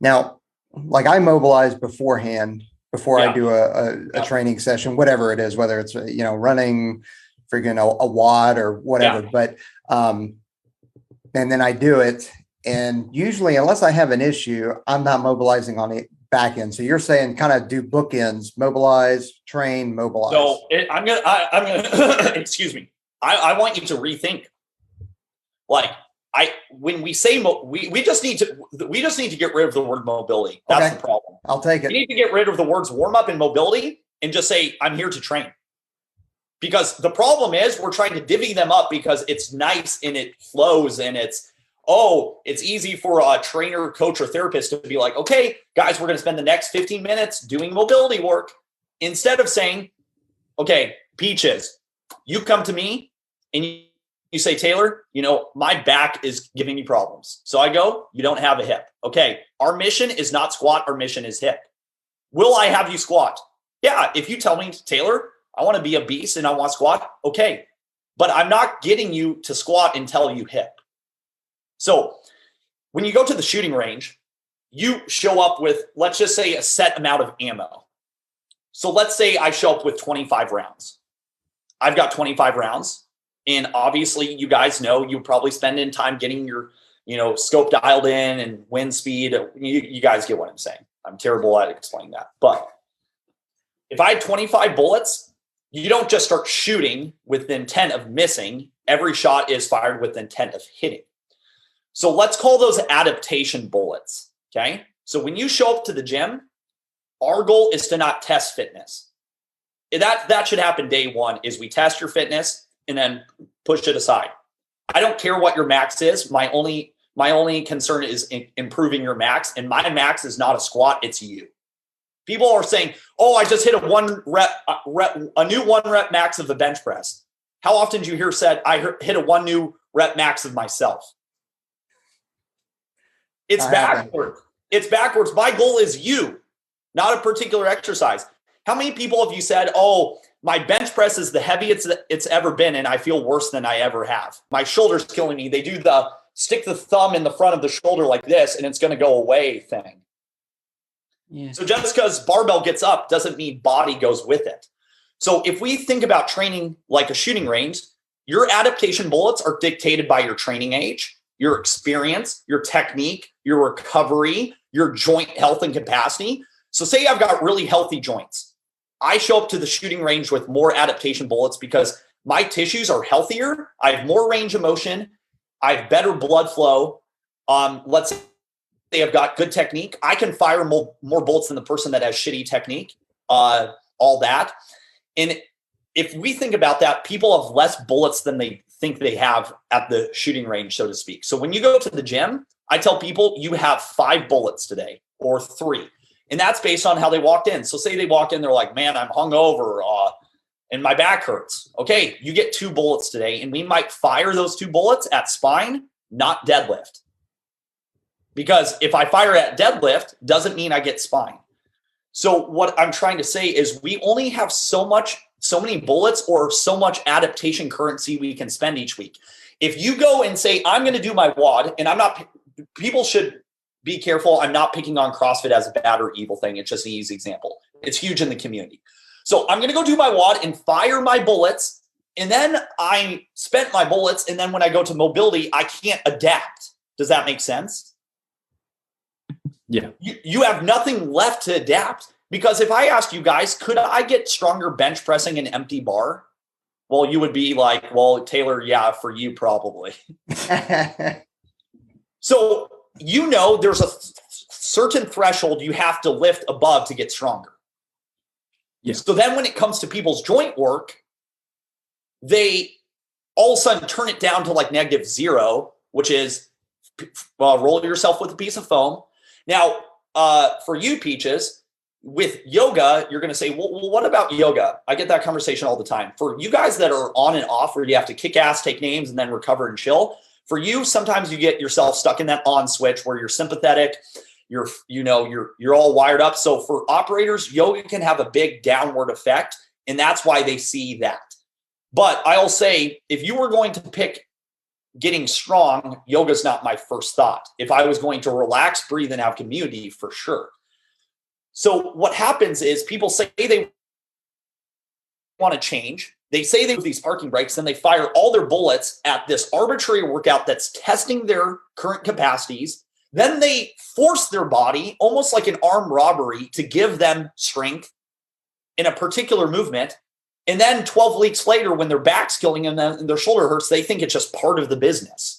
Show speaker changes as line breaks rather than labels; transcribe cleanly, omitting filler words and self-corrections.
Now, like I mobilize beforehand before I
Yeah.
do a training session, whatever it is, whether it's, running freaking a watt or whatever,
Yeah.
but, and then I do it. And usually, unless I have an issue, I'm not mobilizing on the back end. So you're saying kind of do bookends, mobilize, train, mobilize.
So I'm gonna excuse me. I want you to rethink. Like when we say we just need to get rid of the word mobility. That's
Okay.
the problem.
I'll take it.
You need to get rid of the words warm up and mobility and just say I'm here to train. Because the problem is we're trying to divvy them up because it's nice and it flows and it's easy for a trainer, coach, or therapist to be like, okay, guys, we're going to spend the next 15 minutes doing mobility work, instead of saying, okay, Peaches, you come to me and you say, Taylor, my back is giving me problems. So I go, you don't have a hip. Okay, our mission is not squat. Our mission is hip. Will I have you squat? Yeah, if you tell me, Taylor, I want to be a beast and I want to squat. Okay, but I'm not getting you to squat until you hip. So when you go to the shooting range, you show up with, let's just say, a set amount of ammo. So let's say I show up with 25 rounds. I've got 25 rounds. And obviously, you guys know you probably spend in time getting your, scope dialed in and wind speed. You guys get what I'm saying. I'm terrible at explaining that. But if I had 25 bullets, you don't just start shooting with the intent of missing. Every shot is fired with the intent of hitting. So let's call those adaptation bullets, okay? So when you show up to the gym, our goal is to not test fitness. That should happen day one, is we test your fitness and then push it aside. I don't care what your max is. My only concern is improving your max, and my max is not a squat, it's you. People are saying, I just hit a new 1 rep max of the bench press. How often do you hear said, I hit a 1 new rep max of myself? It's backwards. It's backwards. My goal is you, not a particular exercise. How many people have you said, my bench press is the heaviest it's ever been, and I feel worse than I ever have. My shoulder's killing me. They do the stick the thumb in the front of the shoulder like this, and it's going to go away thing. Yeah. So just because barbell gets up doesn't mean body goes with it. So if we think about training like a shooting range, your adaptation bullets are dictated by your training age, your experience, your technique, your recovery, your joint health and capacity. So say I've got really healthy joints. I show up to the shooting range with more adaptation bullets because my tissues are healthier. I have more range of motion. I have better blood flow. Let's say I've got good technique. I can fire more bullets than the person that has shitty technique, all that. And if we think about that, people have less bullets than they think they have at the shooting range, so to speak. So when you go to the gym, I tell people you have 5 bullets today or 3. And that's based on how they walked in. So say they walk in, they're like, man, I'm hungover and my back hurts. Okay, you get 2 bullets today. And we might fire those 2 bullets at spine, not deadlift. Because if I fire at deadlift, doesn't mean I get spine. So what I'm trying to say is we only have so many bullets or so much adaptation currency we can spend each week. If you go and say, I'm going to do my WOD, and people should be careful. I'm not picking on CrossFit as a bad or evil thing. It's just an easy example. It's huge in the community. So I'm going to go do my WOD and fire my bullets. And then I spent my bullets. And then when I go to mobility, I can't adapt. Does that make sense?
Yeah.
You have nothing left to adapt. Because if I asked you guys, could I get stronger bench pressing an empty bar? Well, you would be like, well, Taylor, yeah, for you probably. So, there's a certain threshold you have to lift above to get stronger.
Yes.
So then when it comes to people's joint work, they all of a sudden turn it down to like -0, which is roll yourself with a piece of foam. Now, for you, Peaches, with yoga, you're going to say, well, what about yoga? I get that conversation all the time. For you guys that are on and off, where you have to kick ass, take names, and then recover and chill, for you, sometimes you get yourself stuck in that on switch where you're sympathetic, you're all wired up. So for operators, yoga can have a big downward effect, and that's why they see that. But I'll say, if you were going to pick getting strong, yoga's not my first thought. If I was going to relax, breathe, and have community, for sure. So what happens is people say they want to change. They say they have these parking brakes, then they fire all their bullets at this arbitrary workout that's testing their current capacities. Then they force their body, almost like an armed robbery, to give them strength in a particular movement. And then 12 weeks later, when their back's killing them and their shoulder hurts, they think it's just part of the business.